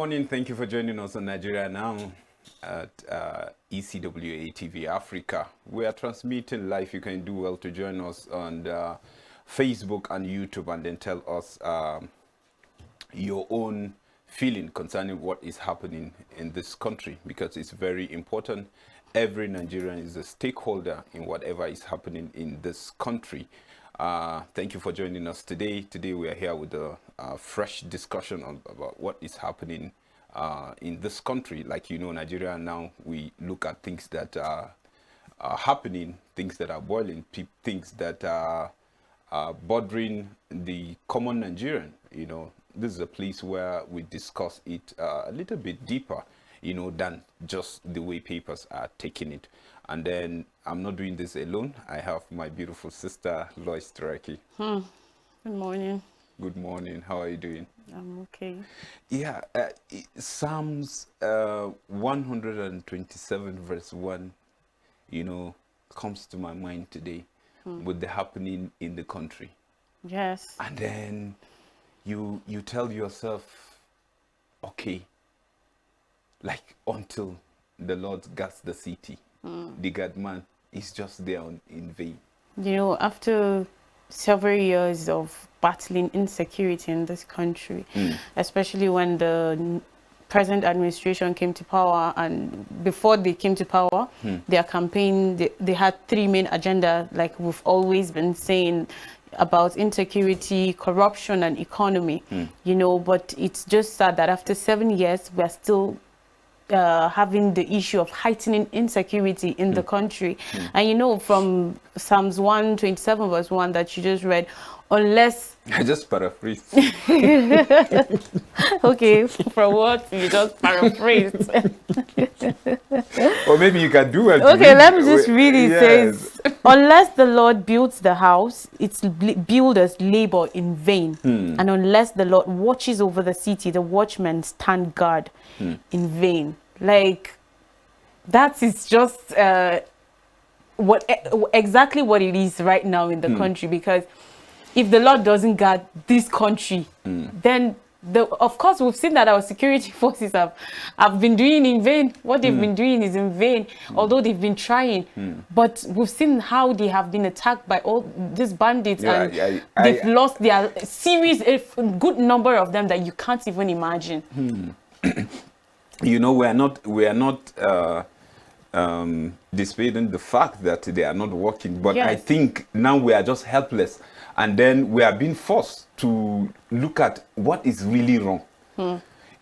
morning. Thank you for joining us on Nigeria Now at ECWA TV Africa. We are transmitting live. You can do well to join us on Facebook and YouTube and then tell us your own feeling concerning what is happening in this country, because it's very important. Every Nigerian is a stakeholder in whatever is happening in this country. Thank you for joining us today. Today we are here with a fresh discussion about what is happening in this country. Like you know, Nigeria Now, we look at things that are happening, things that are boiling, things that are bothering the common Nigerian. You know, this is a place where we discuss it a little bit deeper, you know, than just the way papers are taking it. And then I'm not doing this alone. I have my beautiful sister, Lois Tereki. Good morning. Good morning. How are you doing? I'm okay. Yeah, Psalms 127 verse 1, you know, comes to my mind today with the happening in the country. Yes. And then you tell yourself, okay, like until the Lord guards the city, the God man is just there in vain. You know, after several years of battling insecurity in this country, especially when the present administration came to power, and before they came to power, their campaign, they had three main agendas, like we've always been saying, about insecurity, corruption, and economy. You know, but it's just sad that after 7 years, we're still having the issue of heightening insecurity in the country. And you know, from Psalms 127 verse 1 that you just read, unless I just paraphrased. okay, from what you just paraphrased. Or maybe you can do it. Okay, let me just read it. Yes. Says, unless the Lord builds the house, its builders labor in vain. And unless the Lord watches over the city, the watchmen stand guard in vain. Like, that is just exactly what it is right now in the country. Because if the Lord doesn't guard this country, then of course we've seen that our security forces have been doing in vain. What they've been doing is in vain, although they've been trying. But we've seen how they have been attacked by all these bandits, and they've lost their series, a good number of them that you can't even imagine. You know, we are not disputing the fact that they are not working, but Yes. I think now we are just helpless, and then we are being forced to look at what is really wrong.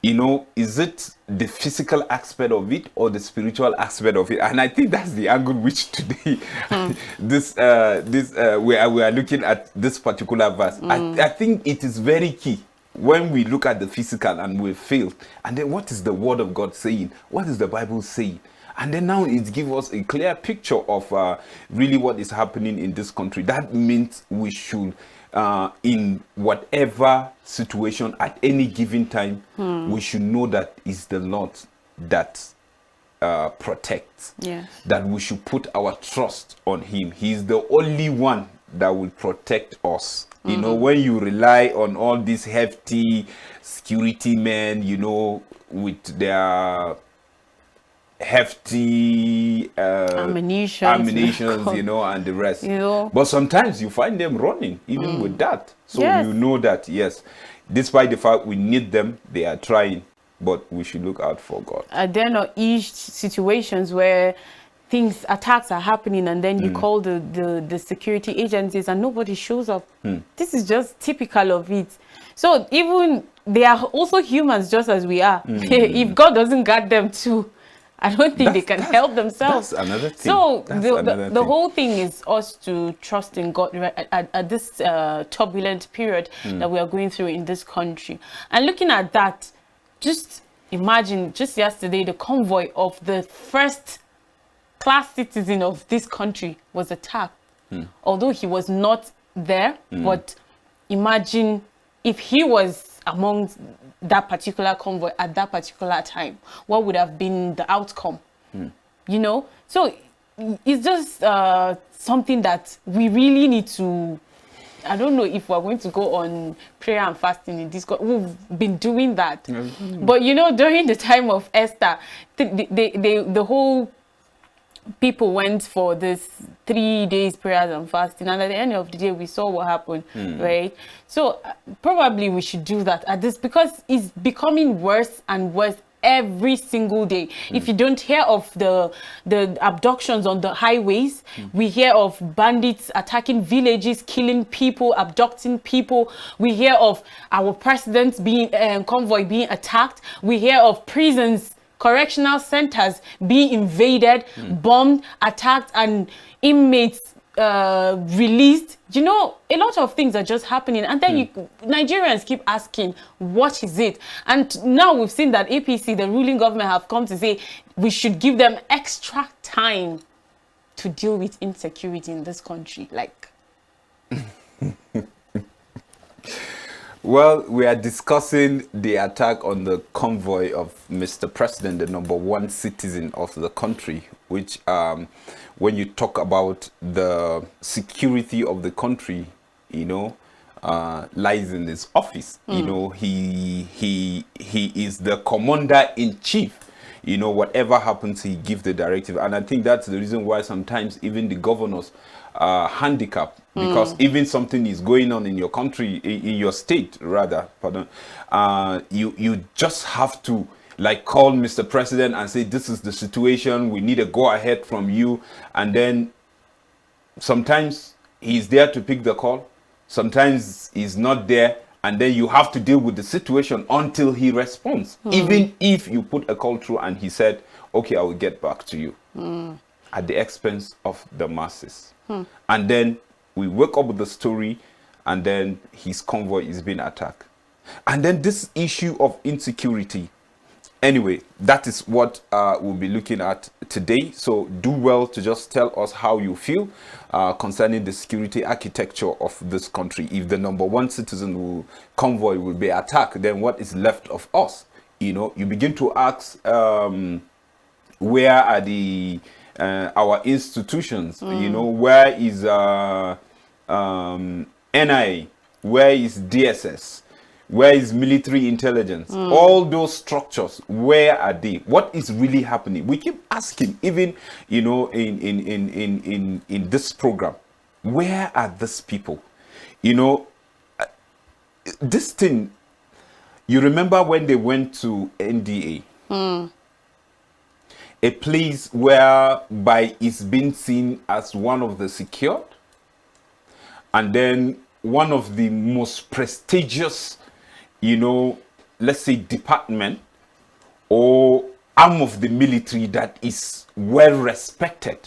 You know, is it the physical aspect of it or the spiritual aspect of it? And I think that's the angle which today we are looking at this particular verse. I think it is very key when we look at the physical and we fail, and then what is the word of God saying? What is the Bible saying? And then now it gives us a clear picture of really what is happening in this country. That means we should, in whatever situation at any given time, we should know that it's the Lord that protects. Yes. That we should put our trust on Him. He's the only one that will protect us. You know, when you rely on all these hefty security men, you know, with their hefty ammunitions, you know, and the rest. You know. But sometimes you find them running, even with that. So Yes. you know that, yes, despite the fact we need them, they are trying, but we should look out for God. There are each situations where attacks are happening, and then you call the security agencies and nobody shows up. This is just typical of it. So even they are also humans just as we are. If God doesn't guard them too, I don't think they can help themselves. That's another thing. So That's the whole thing is us to trust in God at this turbulent period that we are going through in this country. And looking at that, just imagine just yesterday the convoy of the first class citizen of this country was attacked. Although he was not there, but imagine if he was among that particular convoy at that particular time, what would have been the outcome? You know, so it's just something that we really need to I don't know if we're going to go on prayer and fasting in this. We've been doing that. But you know, during the time of Esther, the whole people went for this 3 days prayers and fasting, and at the end of the day we saw what happened, right? So probably we should do that at this, because it's becoming worse and worse every single day. If you don't hear of the abductions on the highways, we hear of bandits attacking villages, killing people, abducting people. We hear of our president's convoy being attacked. We hear of prisons, correctional centers being invaded, bombed, attacked, and inmates released. You know, a lot of things are just happening, and then Nigerians keep asking, what is it? And now we've seen that APC, the ruling government, have come to say we should give them extra time to deal with insecurity in this country. Like, well, we are discussing the attack on the convoy of Mr. President, the #1 citizen of the country, which when you talk about the security of the country, you know, lies in his office. You know, he is the commander-in-chief. You know, whatever happens, he gives the directive. And I think that's the reason why sometimes even the governors are handicapped, because even something is going on in your country, in your state rather, pardon, you just have to like call Mr. President and say, this is the situation, we need a go-ahead from you. And then sometimes he's there to pick the call, sometimes he's not there, and then you have to deal with the situation until he responds. Even if you put a call through and he said, okay, I will get back to you, at the expense of the masses. And then we wake up with the story, and then his convoy is being attacked. And then this issue of insecurity. Anyway, that is what we'll be looking at today. So do well to just tell us how you feel concerning the security architecture of this country. If the #1 citizen convoy will be attacked, then what is left of us? You know, you begin to ask, where are the our institutions? You know, where is NIA? Where is DSS? Where is military intelligence? All those structures, where are they? What is really happening? We keep asking, even, you know, in this program, where are these people? You know, this thing, you remember when they went to NDA? A place whereby it's been seen as one of the secured, and then one of the most prestigious, you know, let's say department or arm of the military that is well respected,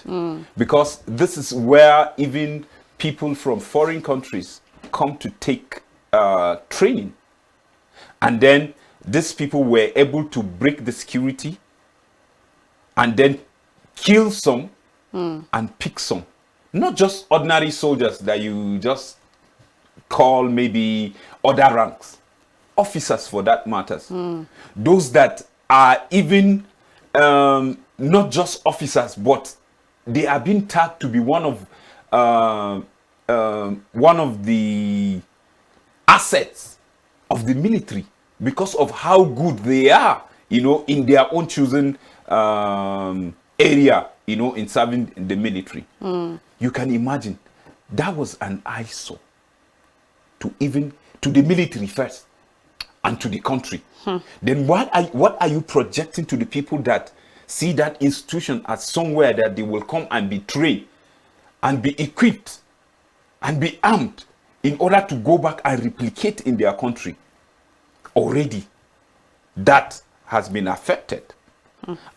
because this is where even people from foreign countries come to take training. And then these people were able to break the security and then kill some and pick some. Not just ordinary soldiers that you just call maybe other ranks. Officers, for that matters. Those that are even not just officers, but they are being tagged to be one of the assets of the military, because of how good they are, you know, in their own chosen area, you know, in serving the military. You can imagine that was an eyesore to the military first and to the country. Then what are you projecting to the people that see that institution as somewhere that they will come and be trained and be equipped and be armed in order to go back and replicate in their country? Already that has been affected.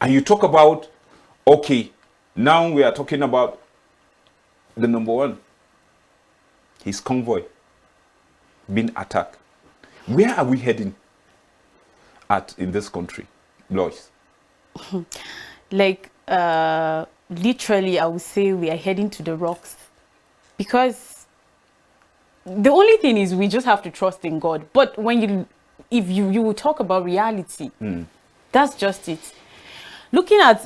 And you talk about, okay, now we are talking about the #1, his convoy being attacked. Where are we heading in this country, Lois? Like, literally, I would say we are heading to the rocks, because the only thing is we just have to trust in God. But if you will talk about reality, that's just it. Looking at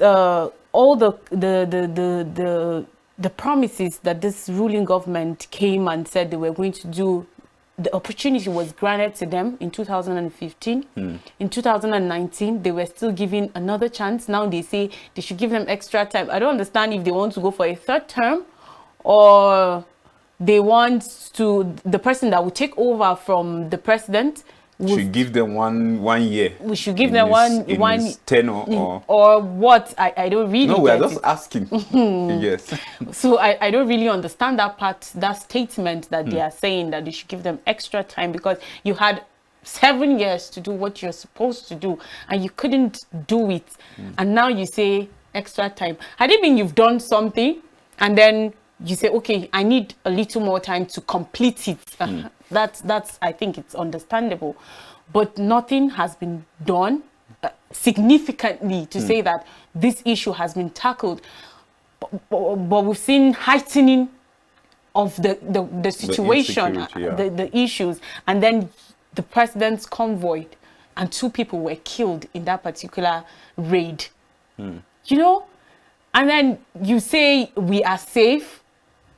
all the the promises that this ruling government came and said they were going to do, the opportunity was granted to them in 2015. In 2019, they were still given another chance. Now they say they should give them extra time. I don't understand if they want to go for a third term, or they want to, the person that will take over from the president should give them one year. We should give them one tenure, or what? I don't really. No, we are just asking. Yes. So I don't really understand that part, that statement that they are saying that they should give them extra time, because you had 7 years to do what you're supposed to do and you couldn't do it, and now you say extra time. Had it been you've done something and then you say, okay, I need a little more time to complete it. That's I think it's understandable, but nothing has been done significantly to say that this issue has been tackled. But we've seen heightening of the situation, the issues, and then the president's convoy, and 2 people were killed in that particular raid. You know, and then you say we are safe,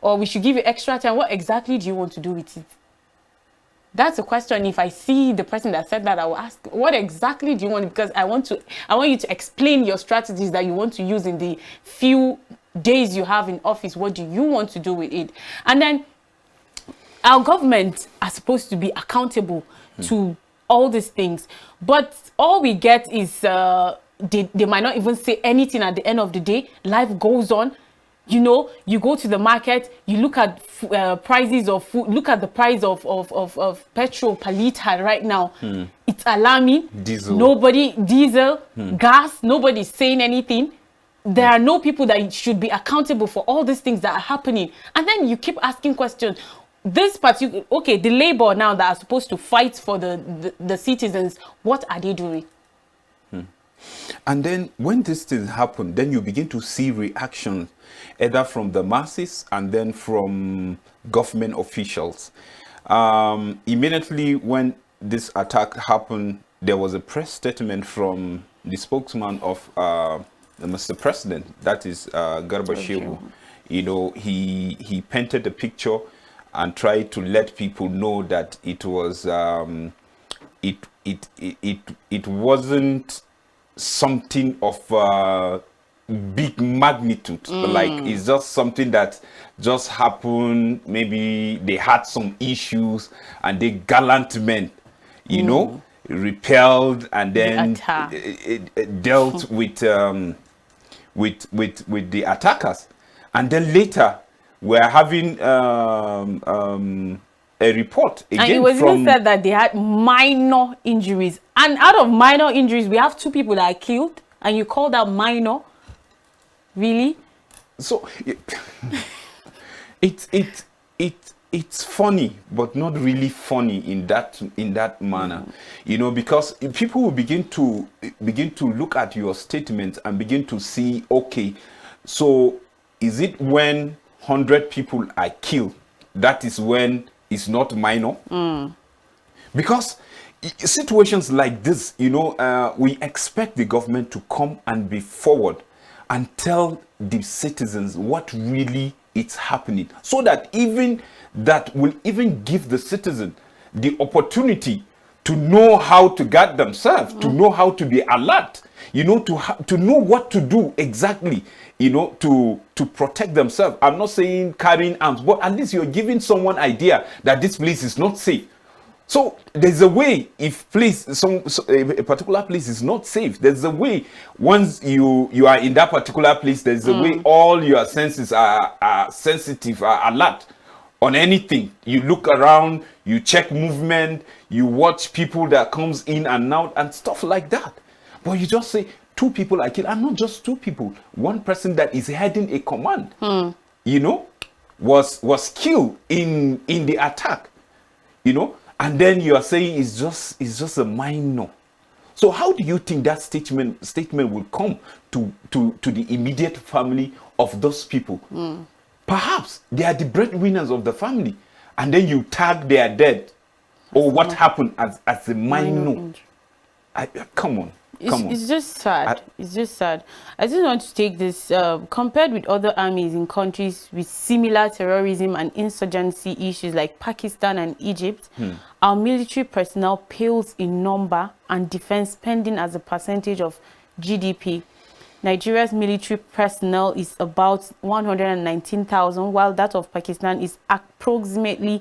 or we should give you extra time. What exactly do you want to do with it? That's a question. If I see the person that said that, I will ask, what exactly do you want? Because I want you to explain your strategies that you want to use in the few days you have in office. What do you want to do with it? And then our government are supposed to be accountable to all these things, but all we get is they might not even say anything at the end of the day. Life goes on. You know, you go to the market, you look at prices of food, look at the price of petrol per liter right now. It's alarming. Diesel, gas, nobody's saying anything. There are no people that should be accountable for all these things that are happening. And then you keep asking questions. This particular, okay, the labor now that are supposed to fight for the citizens, what are they doing? And then when these things happen, then you begin to see reactions either from the masses and then from government officials. Immediately when this attack happened, there was a press statement from the spokesman of Mr. President, that is Garba Shehu. You know, he painted a picture and tried to let people know that it was it wasn't something of big magnitude, like it's just something that just happened. Maybe they had some issues and they gallant men, you know, repelled and then dealt with the attackers, and then later we're having a report again, and it was even said that they had minor injuries, and out of minor injuries we have 2 people that are killed, and you call that minor? Really? So it's funny, but not really funny in that manner, you know, because people will begin to look at your statements and begin to see, okay, so is it when 100 people are killed, that is when it's not minor? Because situations like this, you know, we expect the government to come and be forward and tell the citizens what really is happening, so that even that will even give the citizen the opportunity to know how to guard themselves, to know how to be alert, you know, to know what to do exactly, you know, to protect themselves. I'm not saying carrying arms, but at least you're giving someone idea that this place is not safe. So there's a way, if a particular place is not safe, there's a way. Once you are in that particular place, there's a way all your senses are sensitive, are alert on anything. You look around, you check movement, you watch people that comes in and out and stuff like that. But you just say 2 people are killed, and not just 2 people. One person that is heading a command, you know, was killed in the attack, you know. And then you are saying it's just a minor. So how do you think that statement will come to the immediate family of those people? Perhaps they are the breadwinners of the family, and then you tag their dead or what happened as a minor. Come on. It's just sad. It's just sad. I just want to take this, compared with other armies in countries with similar terrorism and insurgency issues like Pakistan and Egypt, our military personnel pales in number and defense spending as a percentage of GDP. Nigeria's military personnel is about 119,000, while that of Pakistan is approximately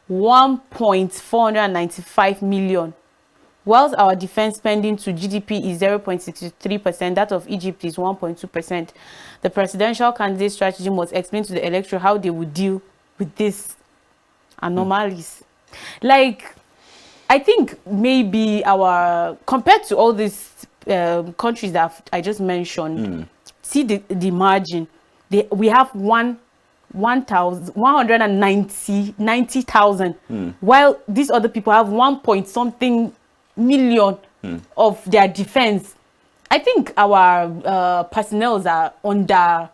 1.495 million. Whilst our defense spending to GDP is 0.63%, that of Egypt is 1.2%. The presidential candidate strategy must explain to the electorate how they would deal with these anomalies. Like, I think maybe compared to all these countries that I just mentioned, see the margin. We have 190,000, while these other people have 1 point something million of their defense. I think our personnel are under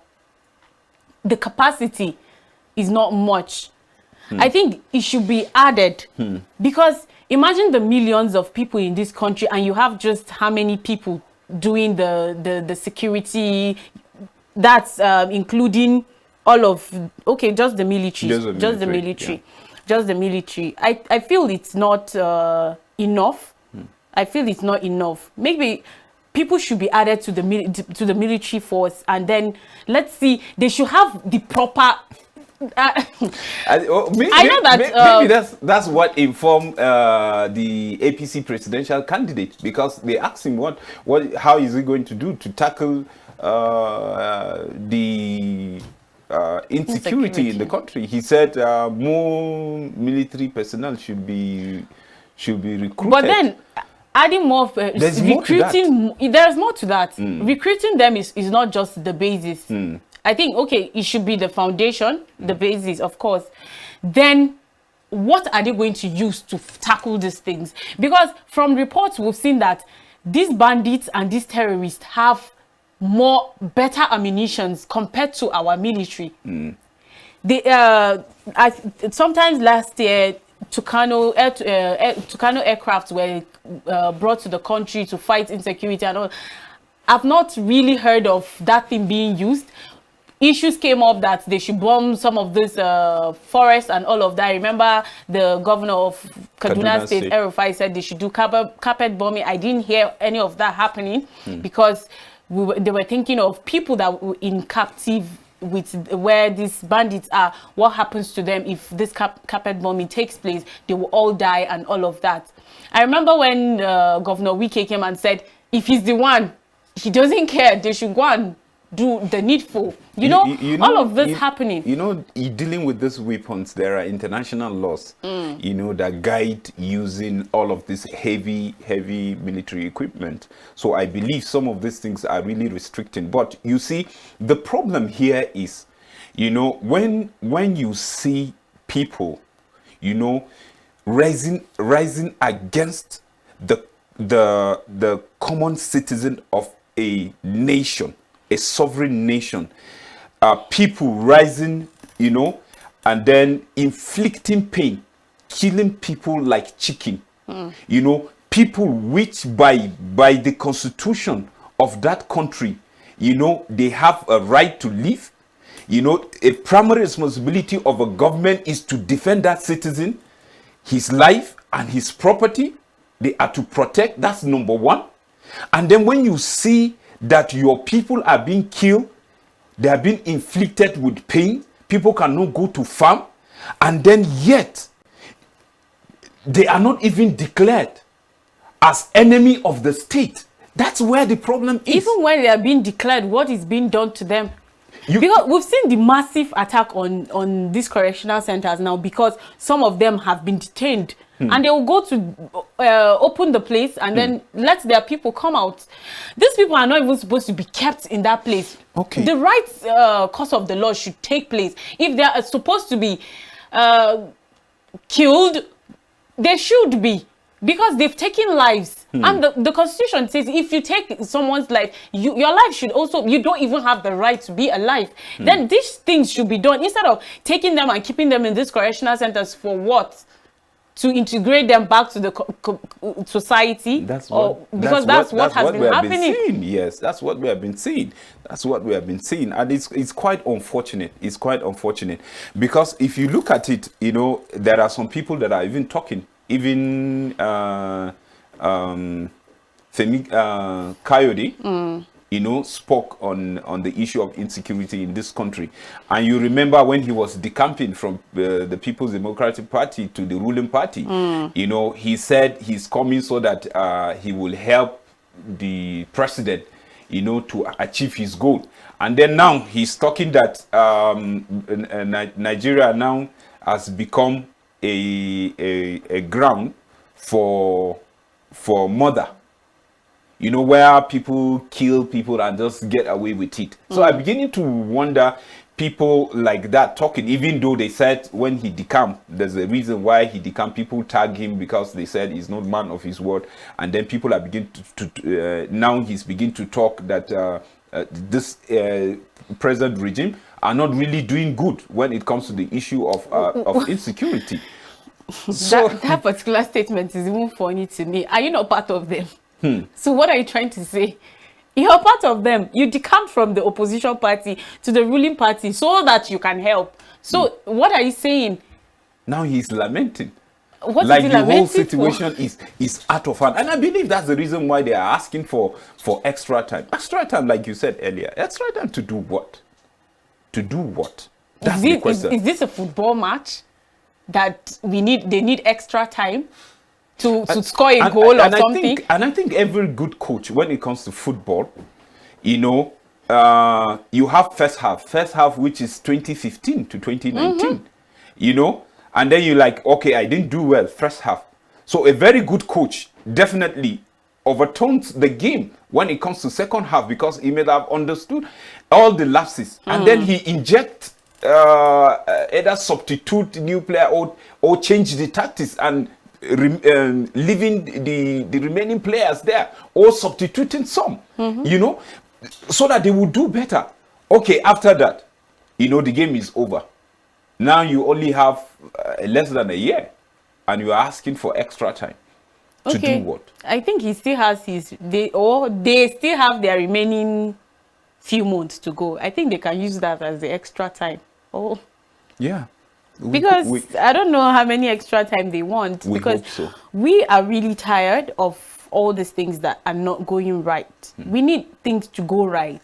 the capacity is not much. I think it should be added because imagine the millions of people in this country and you have just how many people doing the security, that's including all of, okay, just the military, just the military. I feel it's not enough. I feel it's not enough. Maybe people should be added to the military force, and then let's see, they should have the proper. I know that maybe that's what informed the APC presidential candidate, because they asked him how is he going to do to tackle the insecurity in the country. He said more military personnel should be recruited. But then adding more recruiting, there's more to that. Recruiting them is not just the basis. I think, okay, it should be the foundation, the basis, of course. Then what are they going to use to tackle these things? Because from reports, we've seen that these bandits and these terrorists have better ammunitions compared to our military. Sometimes last year, Tucano aircraft were brought to the country to fight insecurity and all. I've not really heard of that thing being used. Issues came up that they should bomb some of this forest and all of that. I remember the governor of Kaduna State, El-Rufai, said they should do carpet bombing. I didn't hear any of that happening because they were thinking of people that were in captive with where these bandits are. What happens to them if this carpet bombing takes place? They will all die and all of that. I remember when Governor Wike came and said, if he's the one, he doesn't care, they should go and do the needful. You know, all of this happening. You know, dealing with these weapons, there are international laws, you know, that guide using all of this heavy military equipment. So I believe some of these things are really restricting. But you see, the problem here is, you know, when you see people, you know, rising against the common citizen of a nation, a sovereign nation, people rising, you know, and then inflicting pain, killing people like chicken, you know, people which by the constitution of that country, you know, they have a right to live. You know, a primary responsibility of a government is to defend that citizen, his life and his property. They are to protect. That's number one. And then when you see that your people are being killed, they are being inflicted with pain, people cannot go to farm, and then yet they are not even declared as enemy of the state. That's where the problem is. Even when they are being declared, what is being done to them? Because we've seen the massive attack on these correctional centers now, because some of them have been detained. And they will go to open the place and then let their people come out. These people are not even supposed to be kept in that place. Okay. The right course of the law should take place. If they are supposed to be killed, they should be, because they've taken lives. And the Constitution says if you take someone's life, your life should also, you don't even have the right to be alive. Then these things should be done instead of taking them and keeping them in these correctional centers for what? to integrate them back to the society? That's because that's what has been happening. Yes, that's what we have been seeing. That's what we have been seeing, and it's quite unfortunate. It's quite unfortunate because if you look at it, you know, there are some people that are even talking, even Femi Kayode. You know, spoke on the issue of insecurity in this country. And you remember when he was decamping from the People's Democratic Party to the ruling party, you know, he said he's coming so that he will help the president, you know, to achieve his goal. And then now he's talking that Nigeria now has become a ground for murder. You know, where people kill people and just get away with it. So I'm beginning to wonder people like that talking, even though they said when he decamped, there's a reason why he decamped. People tag him because they said he's not man of his word. And then people are beginning to now he's beginning to talk that this present regime are not really doing good when it comes to the issue of insecurity. So that particular statement is even funny to me. Are you not part of them? So what are you trying to say? You're part of them. You decamp from the opposition party to the ruling party so that you can help. So what are you saying? Now he's lamenting. What like is the whole lamenting situation is out of hand. And I believe that's the reason why they are asking for extra time. Extra time, like you said earlier. Extra time to do what? To do what? That's the question. Is this a football match that they need extra time to score a goal or something? I think every good coach, when it comes to football, you know, you have first half, which is 2015 to 2019, you know, and then you're like, okay, I didn't do well first half. So a very good coach definitely overturns the game when it comes to second half because he may have understood all the lapses, and then he injects either substitute new player or change the tactics and leaving the remaining players there or substituting some, you know, so that they will do better. Okay, after that, you know, the game is over. Now you only have less than a year and you are asking for extra time to do what? I think he still has they still have their remaining few months to go. I think they can use that as the extra time. Oh, yeah. Because I don't know how many extra time they want, because we are really tired of all these things that are not going right. We need things to go right.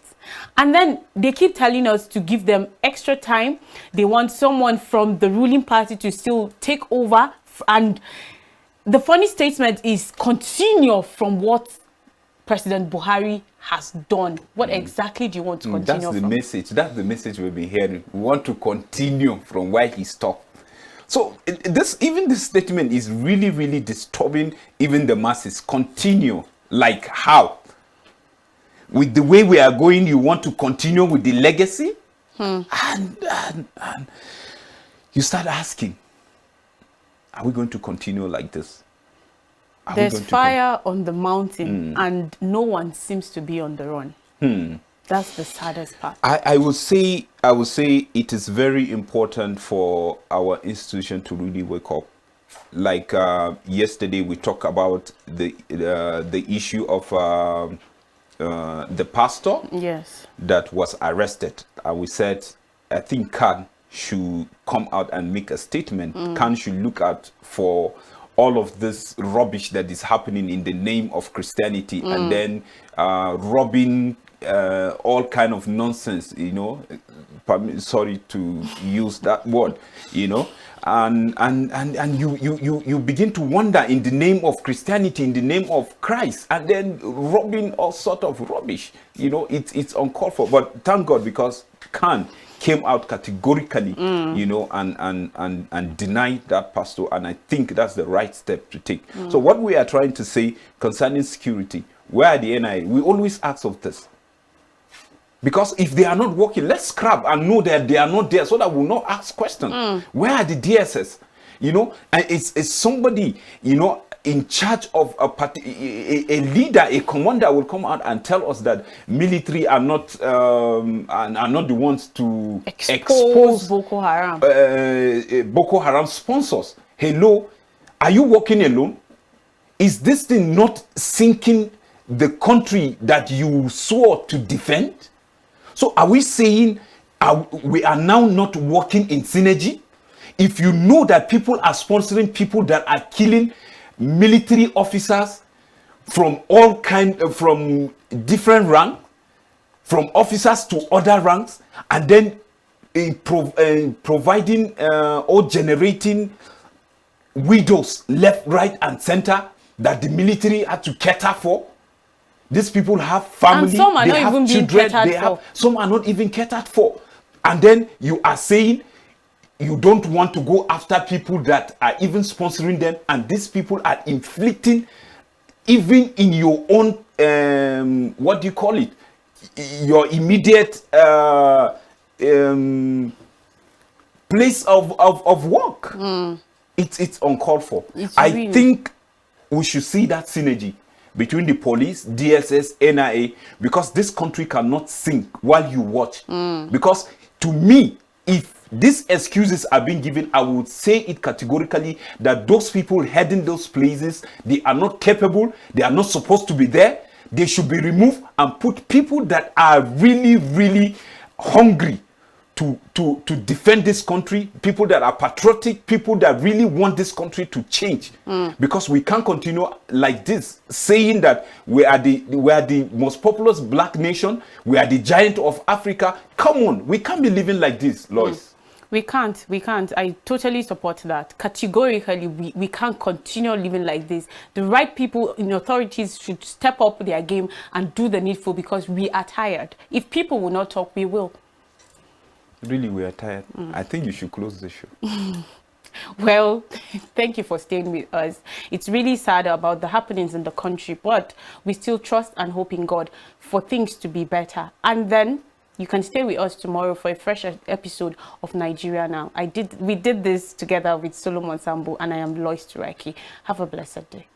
And then they keep telling us to give them extra time. They want someone from the ruling party to still take over. And the funny statement is continue from what President Buhari has done. What exactly do you want to continue from? Message. That's the message we've been hearing. We want to continue from where he stopped. So this statement is really, really disturbing even the masses. Continue. Like how? With the way we are going, you want to continue with the legacy? And you start asking, are we going to continue like this? There's fire on the mountain and no one seems to be on the run. That's the saddest part. I would say it is very important for our institution to really wake up. Like yesterday we talked about the issue of the pastor that was arrested, and we said I think Khan should come out and make a statement. Khan should look out for all of this rubbish that is happening in the name of Christianity, and then robbing all kind of nonsense, you know, sorry to use that word, you know, and you begin to wonder in the name of Christianity, in the name of Christ, and then robbing all sort of rubbish, you know, it's uncalled for. But thank God, because Khan came out categorically, you know, and denied that pastor, and I think that's the right step to take. So what we are trying to say concerning security, where are the NIA? We always ask of this. Because if they are not working, let's scrap and know that they are not there, so that we'll not ask questions. Where are the DSS? You know, and it's somebody, you know, in charge of a leader, a commander will come out and tell us that military are not the ones to expose Boko Haram. Boko Haram sponsors. Hello, Are you working alone? Is this thing not sinking the country that you swore to defend? So are we saying we are now not working in synergy? If you know that people are sponsoring people that are killing military officers from from different ranks, from officers to other ranks, and then providing or generating widows left, right, and center that the military had to cater for. These people have family, and some are they not have even being children, catered for. some are not even catered for. And then you are saying you don't want to go after people that are even sponsoring them, and these people are inflicting, even in your own what do you call it, your immediate place of work. It's uncalled for. I think we should see that synergy between the police, DSS, NIA, because this country cannot sink while you watch. Because to me, if these excuses are being given, I would say it categorically that those people heading those places, they are not capable, they are not supposed to be there. They should be removed and put people that are really, really hungry to defend this country, people that are patriotic, people that really want this country to change. Because we can't continue like this, saying that we are the most populous black nation, we are the giant of Africa. Come on, we can't be living like this, Lois. We can't. I totally support that. Categorically, we can't continue living like this. The right people in authorities should step up their game and do the needful, because we are tired. If people will not talk, we will. Really, we are tired. I think you should close the show. Well, thank you for staying with us. It's really sad about the happenings in the country, but we still trust and hope in God for things to be better. And then you can stay with us tomorrow for a fresh episode of Nigeria Now. We did this together with Solomon Sambo, and I am Lois Turaki. Have a blessed day.